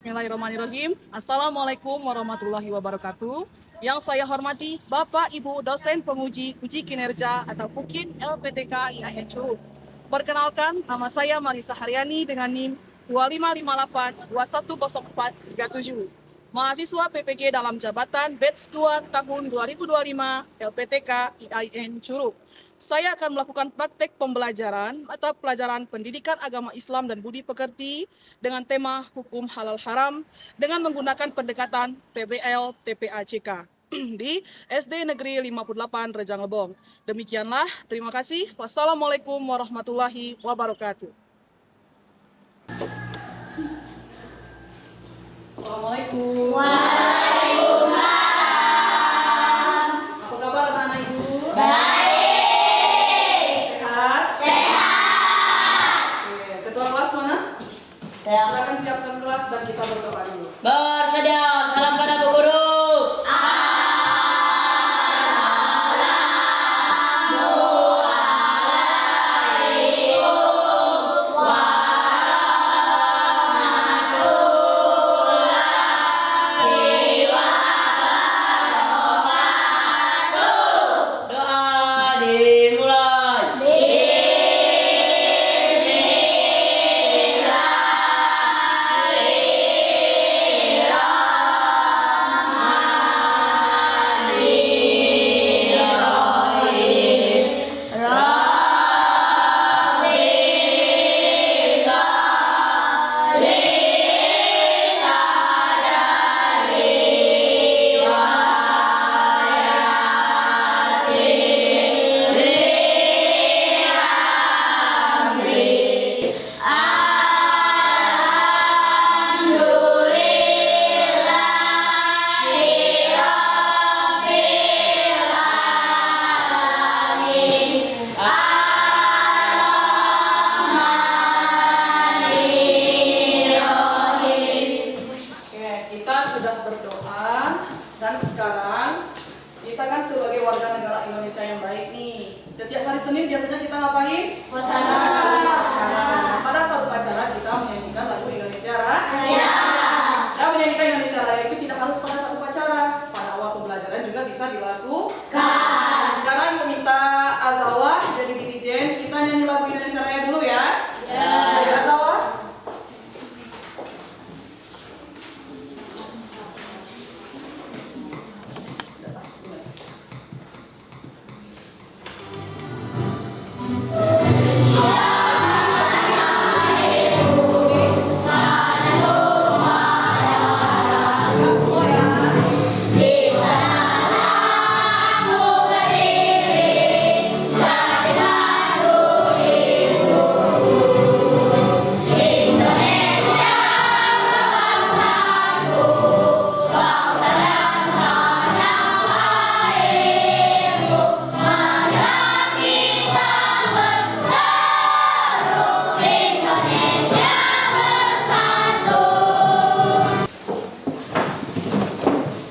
Bismillahirrahmanirrahim. Assalamualaikum warahmatullahi wabarakatuh. Yang saya hormati Bapak Ibu dosen penguji uji kinerja atau PUKIN LPTK IAIN Curug. Perkenalkan, nama saya Marisa Haryani dengan NIM 2558210437. Mahasiswa PPG dalam jabatan batch 2 tahun 2025 LPTK IAIN Curug. Saya akan melakukan praktek pembelajaran atau pelajaran pendidikan agama Islam dan budi pekerti dengan tema hukum halal haram dengan menggunakan pendekatan PBL TPACK di SD Negeri 58 Rejang Lebong. Demikianlah, terima kasih. Wassalamualaikum warahmatullahi wabarakatuh. Assalamualaikum. Waalaikumsalam. Apa kabar anak-anak ibu? Baik. Sehat? Sehat. Oke, ketua kelas mana? Saya Silakan siapkan kelas dan kita berdoa dulu. bersedia. Salam pada Bu Guru. Doa dimulai. Oke, kita sudah berdoa dan sekarang kita kan sebagai warga negara Indonesia yang baik nih. Setiap hari Senin biasanya kita ngapain? Upacara. Pada saat upacara kita menyanyikan lagu Indonesia Raya. Dan menyanyikan Indonesia Raya itu tidak harus pada saat upacara. Pada awal pembelajaran juga bisa dilakukan. Sekarang meminta Azawah jadi dirijen, kita nyanyi lagu Indonesia Raya dulu ya. Ayo Azawah.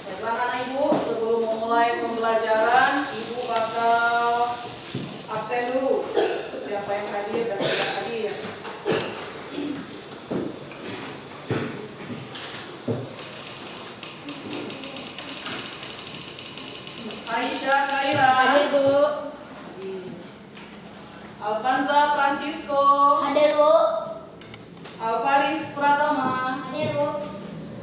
Baiklah anak ibu, sebelum memulai pembelajaran, ibu bakal absen dulu. Siapa yang hadir dan tidak hadir. Aisyah Kaira, Hadir, Bu. Alfanza Francisco, Hadir, Bu. Alvaris Pratama, Hadir, Bu.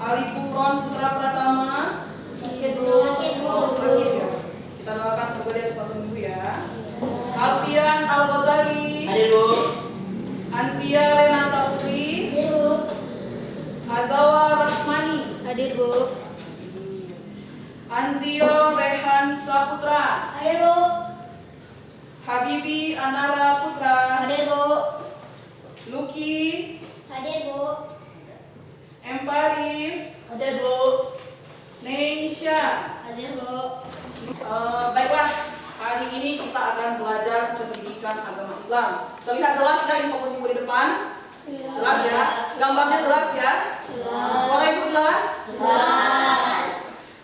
Ali Kufron Putra Pratama. Hadir, Bu. Oh, sakit ya. Kita doakan semoga dia cepat sembuh ya. Alfian Al Ghazali, Hadir, Bu. Anzia Rena Saputri, Hadir, Bu. Azawa Rahmani, Hadir, Bu. Anzio Rehan Saputra, Hadir, Bu. Habibi Anara Putra, Hadir, Bu. Luki, Hadir, Bu. Emparis, Hadir, Bu. Neisha. Hadir, Bu. Baiklah, hari ini kita akan belajar pendidikan agama Islam. Terlihat jelas ya info ibu di depan? Jelas ya? Gambarnya jelas ya? Suara ibu jelas? Jelas.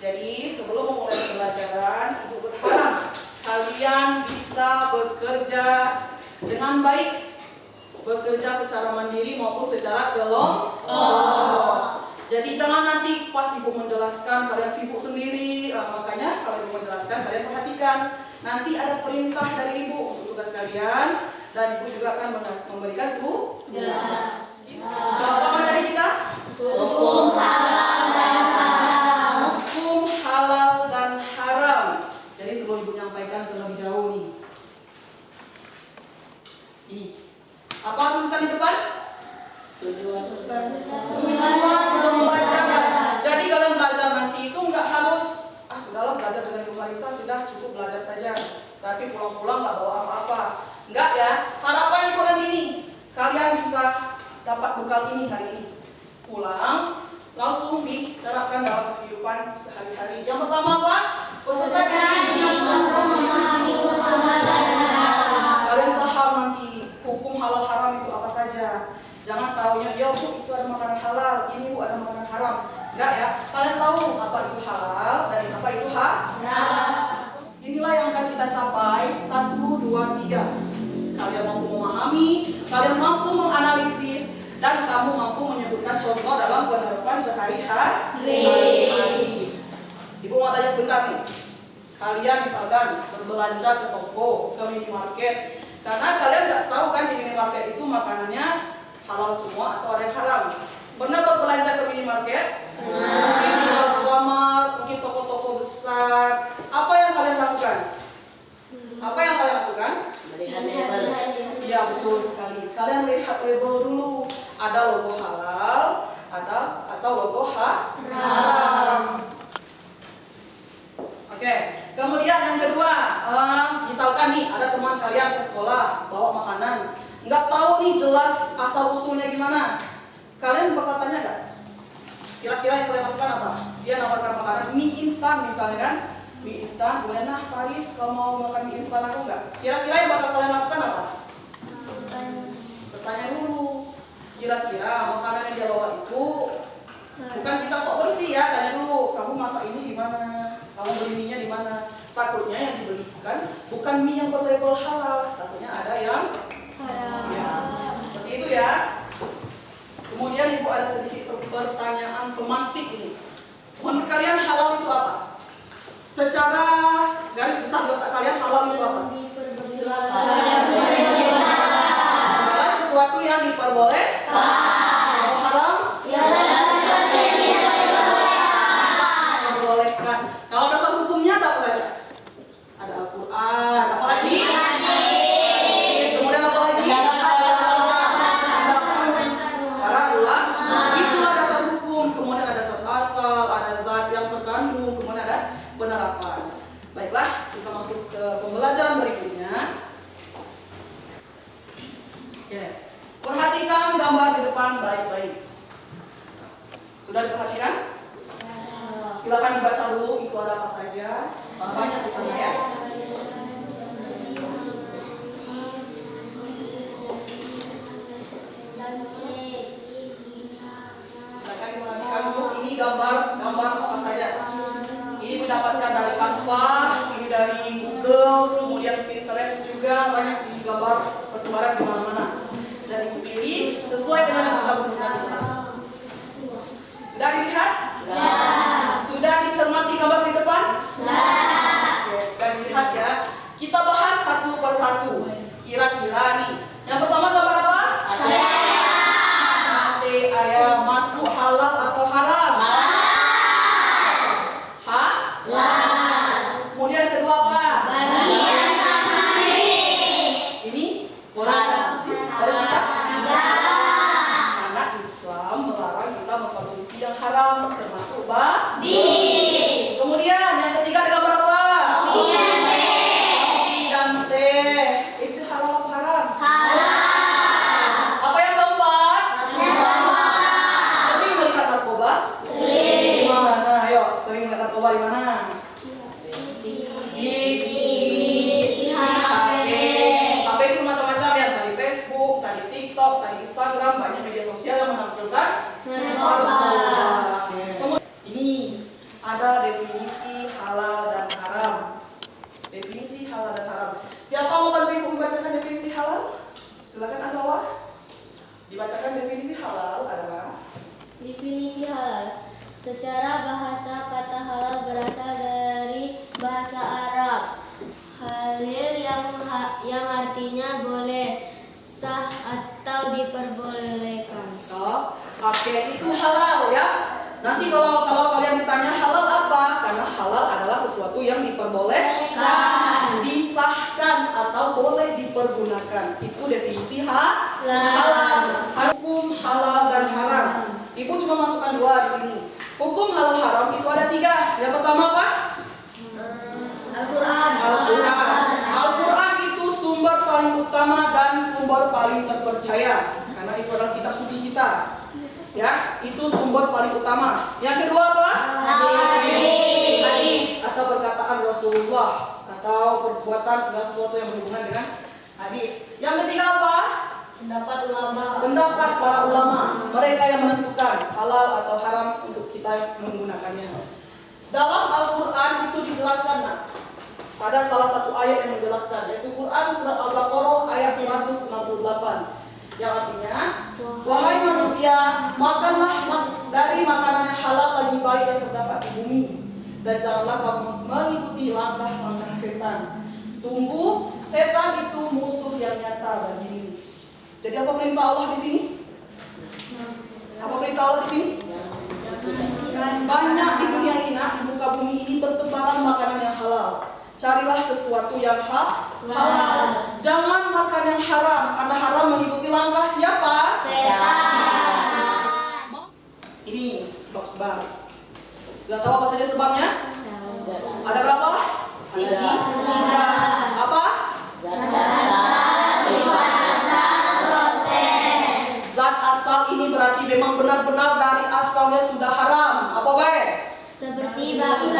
Jadi sebelum memulai pembelajaran, ibu berharap kalian bisa bekerja dengan baik, bekerja secara mandiri maupun secara kelompok. Jadi jangan nanti pas ibu menjelaskan kalian sibuk sendiri. Makanya kalau ibu menjelaskan kalian perhatikan. Nanti ada perintah dari ibu untuk tugas kalian dan ibu juga akan memberikan tugas. Apa materi kita? Hukum halal dan haram. Hukum halal dan haram. Jadi sebelum ibu menyampaikan terlebih jauh nih. Ini. Apa tulisan di depan? Tujuan pembelajaran. Jadi kalian belajar nanti itu nggak harus sudahlah belajar dengan Ibu Marisa sudah cukup belajar saja. Tapi pulang-pulang nggak bawa apa-apa. Enggak ya. Harapan ibu nanti ini kalian bisa dapat bekal ini hari ini. Pulang langsung diterapkan dalam kehidupan sehari-hari. Yang pertama apa? Peserta Memahami hukum halal dan haram. Kalian paham nanti hukum halal haram itu apa saja. Jangan taunya, ya bu itu ada makanan halal, ini bu ada makanan haram. Enggak ya, kalian tahu apa itu halal dan apa itu haram. Inilah yang akan kita capai 1, 2, 3. Kalian mampu memahami, kalian mampu menganalisis, dan kamu mampu menyebutkan contoh dalam penerapan sehari-hari. Ibu mau tanya sebentar nih. Kalian misalkan berbelanja ke toko, ke minimarket, karena kalian nggak tahu kan di minimarket itu makanannya halal semua atau ada yang haram. Pernah berbelanja ke minimarket? Mungkin di Alfamart, mungkin toko-toko besar. Apa yang kalian lakukan? Apa yang kalian lakukan? Melihat label. Iya betul sekali. Kalian lihat label dulu. Ada logo halal, atau logo haram. Oke. Kemudian yang kedua, misalkan nih ada teman kalian ke sekolah bawa makanan. Nggak tahu nih jelas asal usulnya gimana. Kalian bakal tanya nggak? Kira-kira yang kalian lakukan apa? Dia nawarkan makanan mie instan misalnya kan? Mie instan, boleh nah Paris kalau mau makan mie instan aku nggak? Kira-kira yang bakal kalian lakukan apa? Bertanya dulu. Kira-kira makanan yang dia bawa itu bukan kita sok bersih ya. Tanya dulu, kamu masak ini di mana? Kamu beli mie-nya di mana? Takutnya yang dibelikan bukan mie yang berlabel halal. Takutnya ada yang ya, seperti itu ya. Kemudian ibu ada sedikit pertanyaan pemantik ini. Menurut kalian halal itu apa? Secara garis besar di otak kalian halal itu apa? Segala sesuatu yang diperbolehkan. Kalau haram? Diperbolehkan. Kalau dasar hukumnya ada apa saja? Ada Al-Quran. Apa lagi? Kemudian apa lagi? Para ulama. Itulah dasar hukum. Kemudian ada zat asal, ada zat yang terkandung, kemudian ada penerapan. Baiklah, kita masuk ke pembelajaran berikutnya. Oke. Perhatikan gambar di depan baik-baik. Sudah diperhatikan? Silakan dibaca dulu itu ada apa saja. Banyak di sana ya. Silakan diperhatikan dulu ini gambar apa saja. Ini mendapatkan dari Canva, ini dari Google, kemudian Pinterest juga banyak di gambar bertebaran di mana-mana. Dan ibu pilih sesuai dengan yang kita butuhkan di kelas. Sudah dilihat? Sudah dicermati gambar di depan? Oke, sudah dilihat ya. Kita bahas satu persatu. Kira-kira nih. Yang pertama gambar apa? Sate ayam masuk halal atau haram? Kemudian yang kedua apa? Ini boleh konsumsi? Boleh kita? Karena Islam melarang kita mengkonsumsi yang haram, termasuk babi. Kemudian yang ketiga ada gambar apa? Kopi dan teh. Itu halal atau haram? Apa yang keempat? Sering melihat narkoba? Di mana? Ayo, sering melihat narkoba di mana? Di HP. HP itu macam-macam ya, tadi Facebook, tadi TikTok, tadi Instagram, banyak media sosial yang menampilkan narkoba. Ini ada definisi halal dan haram. Definisi halal dan haram. Siapa mau bantu ibu membacakan definisi halal? Silakan Asawa. Dibacakan definisi halal adalah Definisi halal Secara bahasa, kata halal berasal dari bahasa Arab. Halil yang artinya boleh, sah atau diperbolehkan. Oke, itu halal ya. Nanti kalau kalian ditanya halal apa? Karena halal adalah sesuatu yang diperbolehkan, disahkan atau boleh dipergunakan. Itu definisi halal. Hukum halal dan haram. Ibu cuma masukkan 2 di sini. Hukum halal haram itu ada 3. Yang pertama apa? Al-Quran. Al-Quran itu sumber paling utama dan sumber paling terpercaya. Karena itu adalah kitab suci kita. Ya, itu sumber paling utama. Yang kedua apa? Hadis atau perkataan Rasulullah atau perbuatan segala sesuatu yang berhubungan dengan hadis. Yang ketiga apa? Pendapat ulama. Pendapat para ulama, mereka yang menentukan halal atau haram untuk kita menggunakannya. Dalam Al-Quran itu dijelaskan, ada salah satu ayat yang menjelaskan, yaitu Quran surat Al-Baqarah ayat 168, yang artinya, wahai manusia, makanlah dari makanan yang halal lagi baik yang terdapat di bumi, dan janganlah kamu mengikuti langkah-langkah setan. Sungguh setan itu musuh yang nyata bagimu. Jadi apa perintah Allah di sini? Apa perintah Allah di sini? Banyak di dunia ini, di muka bumi ini bertebaran makanan yang halal. Carilah sesuatu yang halal. Jangan makan yang haram, karena haram mengikuti langkah siapa? Setan. Ini sebab-sebab. Sudah tahu apa saja sebabnya? Ada berapa? Ada 3. Apa? Zat asal ini berarti memang benar-benar dari asalnya sudah haram. Apa baik? Seperti babi.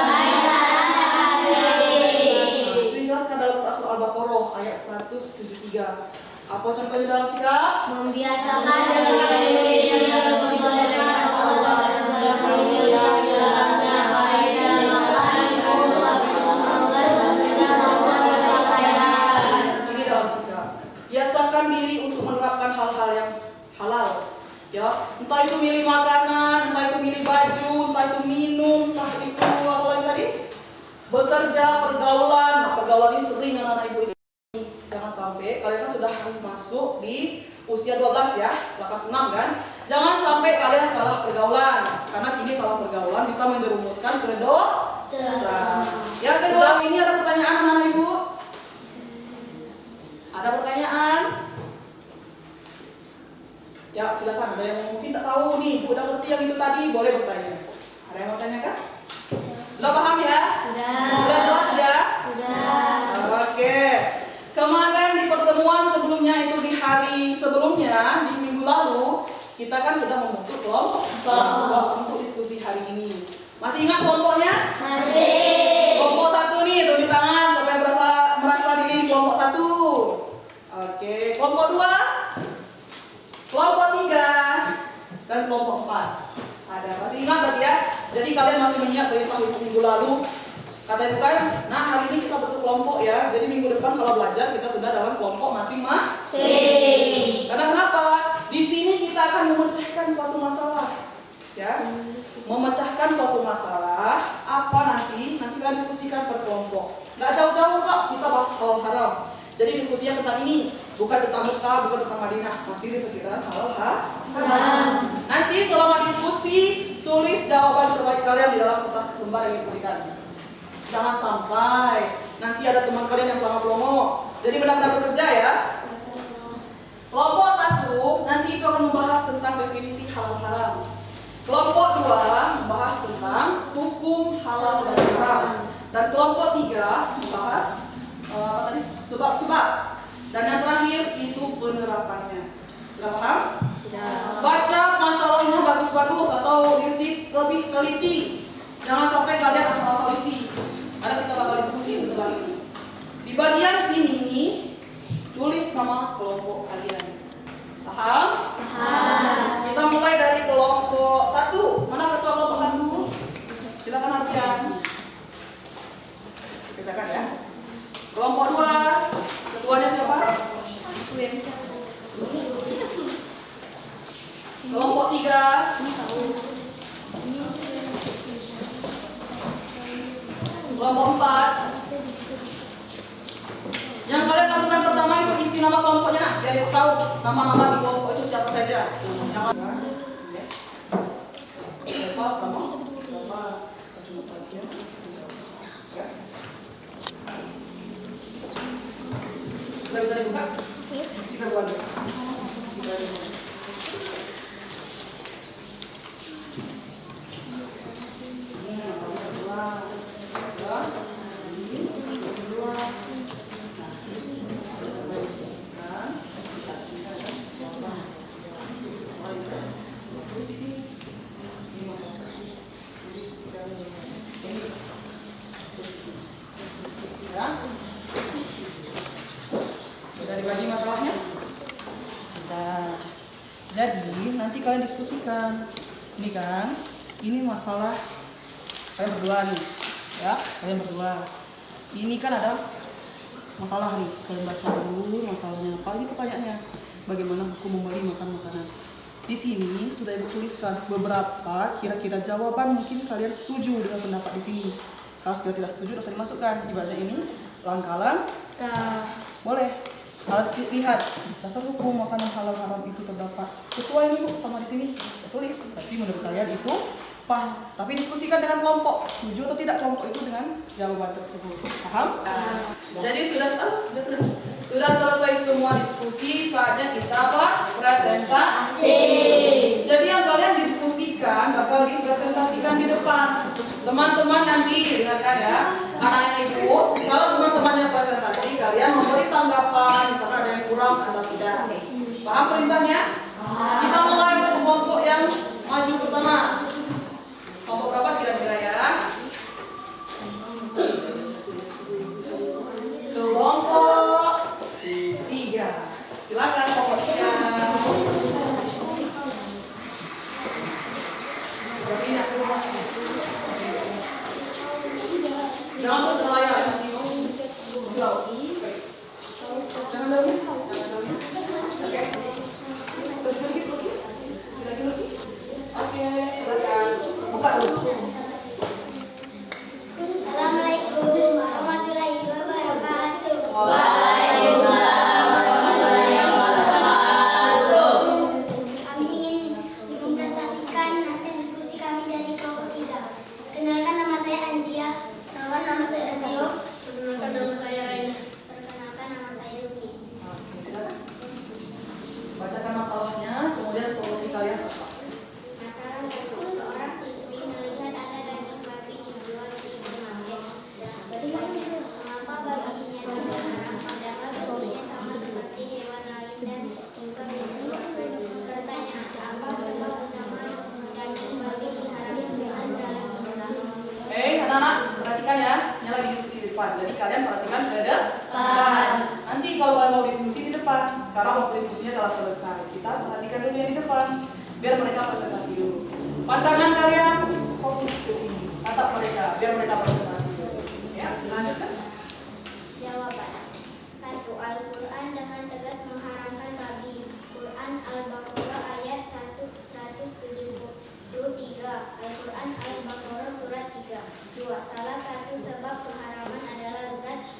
Itu dijelaskan dalam surah Al-Baqarah ayat 173. Apa contohnya dalam sikap? Membiasakan diri membolehkan Allah dan yang dilarangnya, baik dalam makanan, minum, berpakaian. Ini dalam sikap. Biasakan diri untuk menerapkan hal-hal yang halal. Ya, entah itu milih makanan, entah itu milih baju, entah itu minum, entah itu apa lagi tadi? Bekerja, pergaulan. Nah, pergaulan ini sering anak-anak ibu ini. Jangan sampai kalian kan sudah masuk di usia 12 ya, kelas 6 kan? Jangan sampai kalian salah pergaulan, karena ini salah pergaulan bisa menjerumuskan ke dosa. Yang kedua, ini ada pertanyaan anak-anak ibu? Ada pertanyaan? Ya silakan, ada yang mungkin tak tahu nih, Bu udah ngerti yang itu tadi, boleh bertanya. Ada yang mau tanya kan? Sudah paham ya? Sudah jelas ya? Oke. Kemarin di pertemuan sebelumnya itu di hari sebelumnya, di minggu lalu, kita kan sudah membentuk kelompok untuk diskusi hari ini. Masih ingat kelompoknya? Masih. Kelompok 1 nih, tunjuk tangan sampai merasa diri kelompok 1. Oke, kelompok 2, kelompok 3, dan kelompok 4. Ada, masih ingat berarti ya? Jadi kalian masih ingat dari minggu lalu. Kata itu kan, nah hari ini kita bentuk kelompok ya. Jadi minggu depan kalau belajar kita sudah dalam kelompok masing-masing. Karena kenapa? Di sini kita akan memecahkan suatu masalah. Ya, memecahkan suatu masalah apa nanti kita diskusikan per kelompok. Nggak jauh-jauh kok kita bahas halal haram. Jadi diskusinya tentang ini, bukan tentang Mekah, bukan tentang Madinah, masih di sekitaran halal haram. Nanti selama diskusi tulis jawaban terbaik kalian di dalam kertas lembar yang diberikan. Jangan sampai nanti ada teman kalian yang pelongo-pelongo. Jadi benar-benar bekerja ya. Kelompok 1 nanti itu akan membahas tentang definisi halal haram. Kelompok 2 membahas tentang hukum halal dan haram. Dan kelompok 3 membahas sebab-sebab. Dan yang terakhir itu penerapannya. Sudah paham? Baca masalahnya bagus-bagus atau lebih teliti. Jangan sampai kalian asal-asal isi. Karena kita bakal diskusi setelah ini. Di bagian sini tulis nama kelompok kalian. Paham? Paham. Kita mulai dari kelompok 1. Mana ketua kelompok 1? Silakan Arfian. Kerjakan ya. Kelompok 2. Ketuanya siapa? Kelompok 3. Kelompok 4. Yang kalian lakukan pertama itu isi nama kelompoknya, biar tahu nama-nama di kelompok itu siapa saja. Yang lepas nama, cuma saja. Sudah bisa dibuka? Sikat lagi. Sudah dibagi masalahnya? Sudah. Jadi nanti kalian diskusikan. Ini kan, ini masalah kalian berdua nih, ya kalian berdua. Ini kan ada masalah nih, kalian baca dulu masalahnya apa. Ini pertanyaannya, bagaimana hukum membeli makan makanan. Di sini sudah ibu tuliskan beberapa kira-kira jawaban, mungkin kalian setuju dengan pendapat di sini. Kalau sudah tidak setuju, harus dimasukkan. Ibaratnya ini langkalan, boleh. Alat lihat dasar hukum makanan halal haram itu terdapat sesuai nih Bu sama di sini tulis. Tapi menurut kalian itu pas. Tapi diskusikan dengan kelompok, setuju atau tidak kelompok itu dengan jawaban tersebut. Paham? Jadi sudah selesai semua diskusi. Saatnya kita presentasi. Jadi yang kalian diskusikan bakal dipresentasikan di depan. Teman-teman nanti dengarkan ya. Anak-anak ibu, kalau teman-temannya presentasi, kalian memberi tanggapan, misalkan ada yang kurang atau tidak. Paham perintahnya? Kita mulai untuk kelompok yang maju pertama. Kelompok berapa kira-kira ya? Kelompok 3. Silakan kelompoknya. Jangan tuh layar ya. Slow. Jangan lagi. Oke. Terus lagi. Oke, silakan. Buka dulu. Assalamualaikum warahmatullahi wabarakatuh. Waalaikumsalam warahmatullahi wabarakatuh. Kami ingin mempresentasikan hasil diskusi kami dari kelompok 3. Perkenalkan, nama saya Anzia. Perkenalkan, nama saya Azio. Perkenalkan, nama saya Raina. Perkenalkan, nama saya Luki. Oke, silakan. Bacakan masalahnya, kemudian solusi kalian apa? Masalah 1. Seorang siswi melihat ada daging babi dijual di supermarket. Bertanya, mengapa babinya tidak haram padahal bentuknya sama seperti hewan lain dan juga bisa. Pertanyaan, apa sebab utama daging babi diharamkan dalam Islam? Anak-anak, perhatikan ya. Ini lagi diskusi di depan. Jadi kalian perhatikan ke depan. Nanti kalau kalian mau diskusi di depan, sekarang waktu diskusinya telah selesai. Kita perhatikan dulu yang di depan, biar mereka presentasi dulu. Pandangan kalian fokus ke sini. Tatap mereka, biar mereka presentasi dulu. Ya, lanjutkan. Jawaban. 1. Al-Quran dengan tegas mengharamkan babi. Quran Al-Baqarah ayat 173. Al-Quran Al-Baqarah surat 3. 2. Salah satu sebab pengharaman adalah zat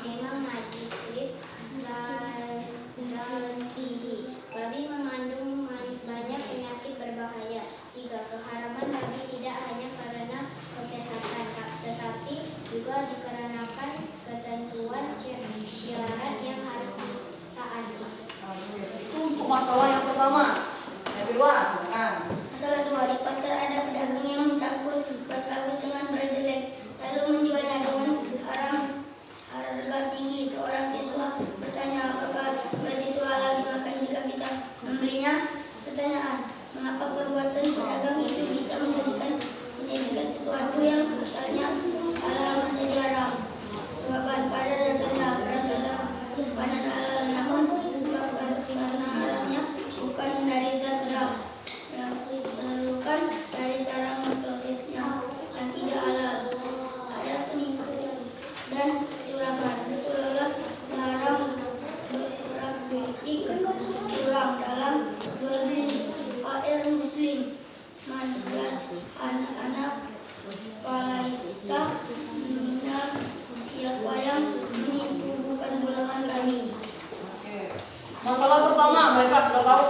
memang najis. Babi mengandung banyak penyakit berbahaya. 3. Keharaman babi tidak hanya karena kesehatan, tetapi juga dikarenakan ketentuan syarat yang harus ditaati. Itu untuk masalah yang pertama. Yang kedua, silakan. Masalah 2. Di pasar ada pedagang yang mencampur beras bagus dengan beras jelek, lalu menjualnya dengan harga tinggi. Seorang siswa bertanya, apakah beras itu halal dimakan jika kita membelinya? Pertanyaan, mengapa perbuatan pedagang itu bisa menjadikan sesuatu yang asalnya halal menjadi haram? Jawaban, pada dasarnya beras adalah makanan halal, namun sebab karena haramnya bukan dari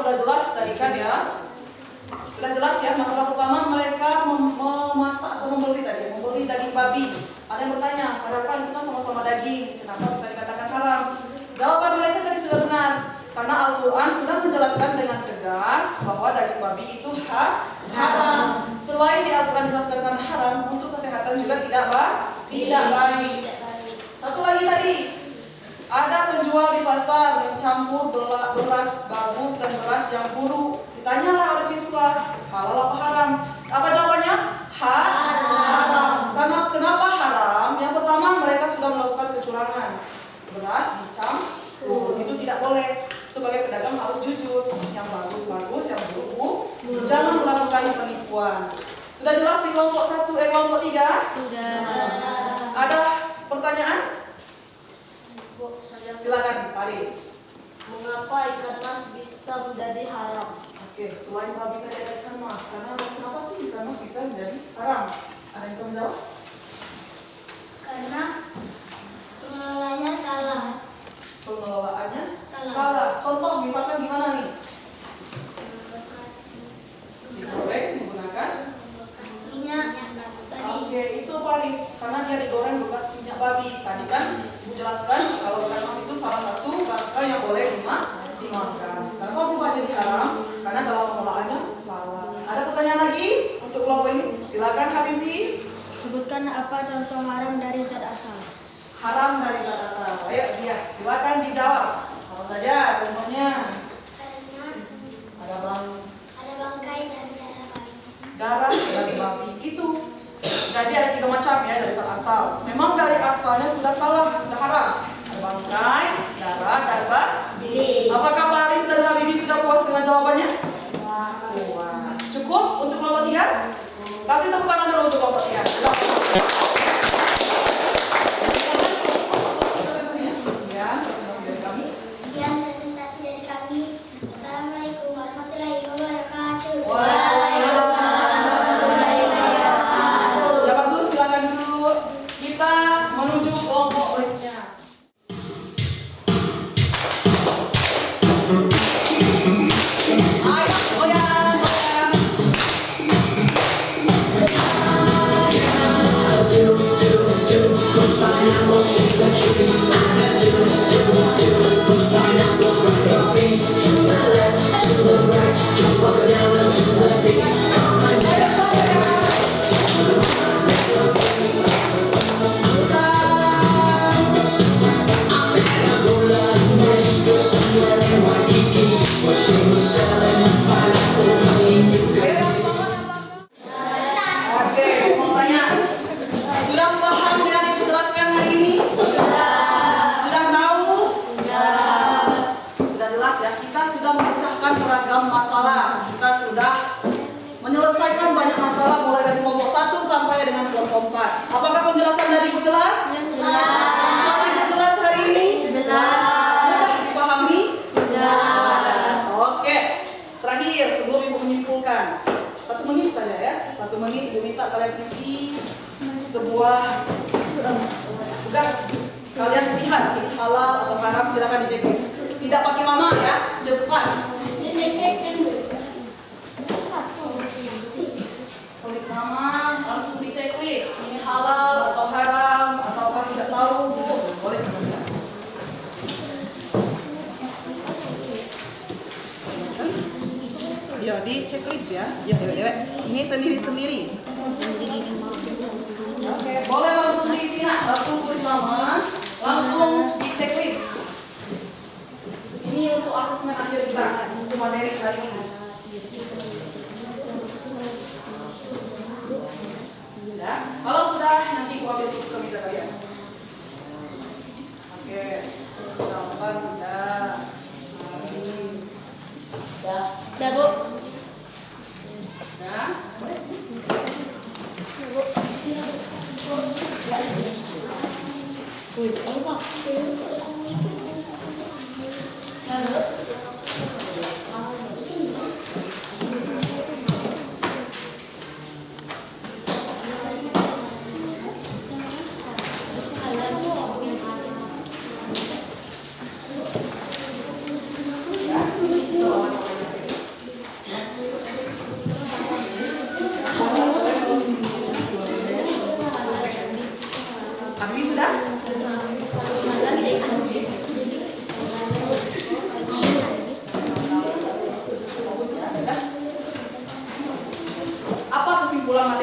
sudah jelas tadi kan ya. Sudah jelas ya, masalah pertama mereka memasak atau membeli tadi, membeli daging babi. Ada yang bertanya, padahal kan itu kan sama-sama daging, kenapa bisa dikatakan haram? Jawaban mereka tadi sudah benar, karena Al-Quran sudah menjelaskan dengan tegas bahwa daging babi itu haram. Selain di Al-Quran dijelaskan karena haram, untuk kesehatan juga tidak baik. Satu lagi tadi, ada penjual di pasar mencampur beras bagus dan beras yang buruk. Ditanyalah oleh siswa, halal apa haram? Apa jawabannya? Haram. Karena kenapa haram? Yang pertama, mereka sudah melakukan kecurangan. Beras dicampur, itu tidak boleh. Sebagai pedagang harus jujur, yang bagus-bagus, yang buruk, jangan melakukan penipuan. Sudah jelas di kelompok 1, kelompok 3? Sudah. Ada pertanyaan? Silakan, Paris. Mengapa ikan mas bisa menjadi haram? Oke, selain babi tadi ada ikan mas, karena kenapa sih ikan mas bisa menjadi haram? Ada yang bisa menjawab? Karena pengelolanya salah. Pengelolaannya Salah. salah. Contoh misalkan gimana nih? Lokasi Digoreng menggunakan. minyak tadi. Oke, itu Paris, karena dia digoreng bekas minyak babi. Tadi kan Ibu jelaskan kalau ikan mas itu salah satu rangka yang boleh dimakan. Kenapa bukan jadi haram? Karena dalam pengelolaannya salah. Ada pertanyaan lagi untuk kelompok ini? Silakan Habibi. Sebutkan apa contoh haram dari zat asal. Haram dari zat asal. Ayo silakan dijawab. Apa saja contohnya? Karena Ada bangkai dan darah babi. darah dari babi itu. Jadi ada 3 macam ya dari zat asal. Memang dari asalnya sudah salah, sudah haram. Ada bangkai, darah, dan babi. Apakah Paris dan Habibi sudah puas dengan jawabannya? Puas. Cukup untuk kelompok 3? Kasih tepuk tangan dulu untuk kelompok 3. Sekian presentasi dari kami. Wassalamualaikum warahmatullahi wabarakatuh. Sudah bagus, silakan duduk. Kita menuju kelompok berikutnya. Ayo, goyang. Oke, mau tanya. Sudah paham dengan yang dijelaskan hari ini? Sudah tahu? Sudah jelas ya. Kita sudah memecahkan beragam masalah. Kita sudah menyelesaikan banyak masalah mulai dari kelompok 1 sampai dengan kelompok 4. Apakah penjelasan dari Ibu jelas? Soal Ibu jelas hari ini? Mudah dipahami? Oke. Terakhir sebelum Ibu menyimpulkan, 1 menit saja ya. 1 menit Ibu minta kalian isi sebuah tugas. Kalian lihat ini halal atau haram, silakan di checklist. Tidak pakai lama ya, cepat. Tulis nama, langsung di checklist. Ini halal atau haram ataukah tidak tahu, boleh mencoba. Ya di checklist ya, ya dewek-dewek. Ini sendiri-sendiri. Oke, boleh langsung diisi, langsung tulis nama, langsung di checklist. Ini untuk asesmen akhir kita, untuk materi hari ini. Ya, kalau sudah nanti aku ambil ke meja kalian. Oke, sudah. Habis. Dah, Bu. Ya, boleh sih. Ya,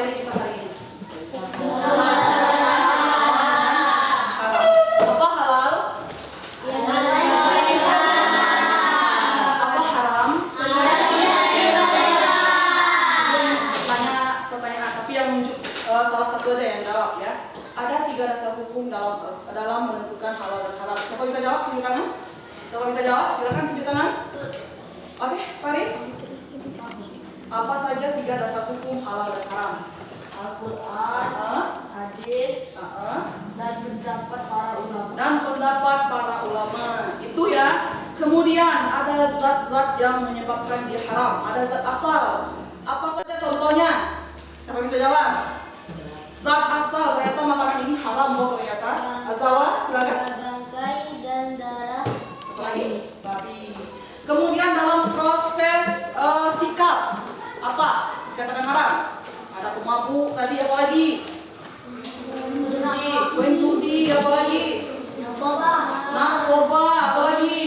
materi kita hari ini? Halal. Apa halal? Apa haram? Pertanyaan, tapi yang salah satu aja yang jawab ya. Ada 3 dasar hukum dalam menentukan halal dan haram. Siapa bisa jawab? Tunjuk tangan. Siapa bisa jawab? Silakan tunjuk tangan. Oke, Faris. Apa saja 3 dasar hukum halal dan haram? Al-Quran, hadis, dan pendapat para ulama. Itu ya. Kemudian ada zat-zat yang menyebabkan dia haram. Ada zat asal. Apa saja contohnya? Siapa bisa jawab? Zat asal, ternyata makanan ini haram loh ternyata. Azawa, silakan. Bangkai dan darah Satu lagi, babi. Kemudian dalam proses sikap, apa? Dikatakan haram. Ada pemabuk tadi, apa lagi? Penjudi, apa lagi? Narkoba, apa lagi?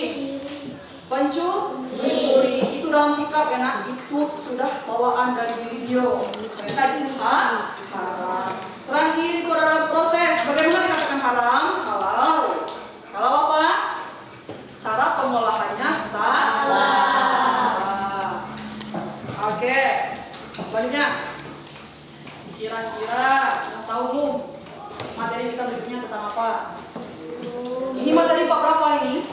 Pencuri. Itu dalam sikap ya nak. Itu sudah bawaan dari diri dia. Ternyata itu haram. Terakhir itu dalam proses. Bagaimana dikatakan haram? Kalau apa? Cara pengolahannya salah. Oke. Selanjutnya. Kira-kira sudah tahu belum materi kita berikutnya tentang apa? Ini materi bab berapa ini?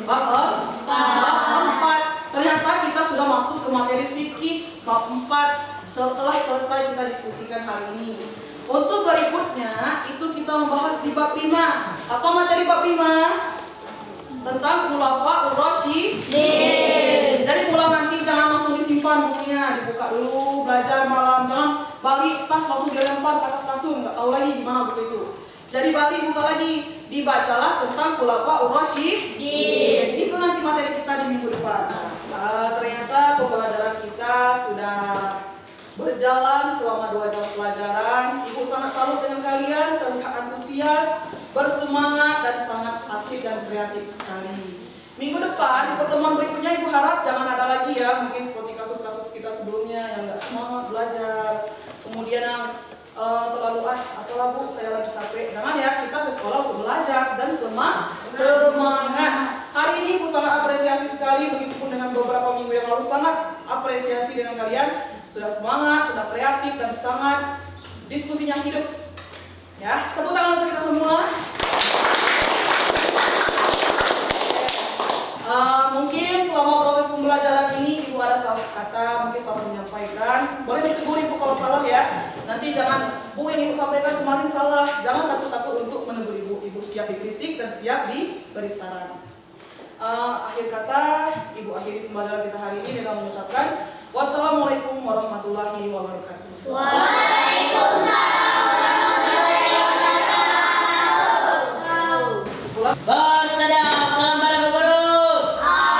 Bab 4. Ternyata kita sudah masuk ke materi fikih bab 4 setelah selesai kita diskusikan hari ini. Untuk berikutnya itu kita membahas di bab 5. Apa materi bab 5? Tentang khulafaur rasyidin. Jadi pulang nanti jangan langsung disimpan bukunya, dibuka dulu, belajar malam, jangan balik tas langsung dilempar ke atas kasur, nggak tahu lagi di mana buku itu. Jadi balik buka lagi, dibacalah tentang khulafaur rasyidin. Itu nanti materi kita di minggu depan. Ternyata pembelajaran kita sudah berjalan selama 2 jam pelajaran. Ibu sangat salut dengan kalian, terlihat antusias, bersemangat dan sangat aktif dan kreatif sekali. Minggu depan di pertemuan berikutnya Ibu harap jangan ada lagi ya mungkin seperti kasus-kasus kita sebelumnya yang nggak semangat belajar, kemudian yang terlalu apalah Bu saya lagi capek. Jangan ya, kita ke sekolah untuk belajar dan semangat. Hari ini Ibu sangat apresiasi sekali, begitupun dengan beberapa minggu yang lalu sangat apresiasi dengan kalian. Sudah semangat, sudah kreatif dan sangat diskusinya hidup. Ya, tepuk tangan untuk kita semua. Mungkin selama proses pembelajaran ini Ibu ada salah kata, mungkin salah menyampaikan. Boleh ditegur Ibu kalau salah ya. Nanti jangan, Bu yang Ibu sampaikan kemarin salah. Jangan takut-takut untuk menegur Ibu. Ibu siap dikritik dan siap diberi saran. Akhir kata, Ibu akhiri pembelajaran kita hari ini dengan mengucapkan wassalamualaikum warahmatullahi wabarakatuh. Waalaikumsalam warahmatullahi wabarakatuh. Bersedap, salam pada Bu Guru. Assalamualaikum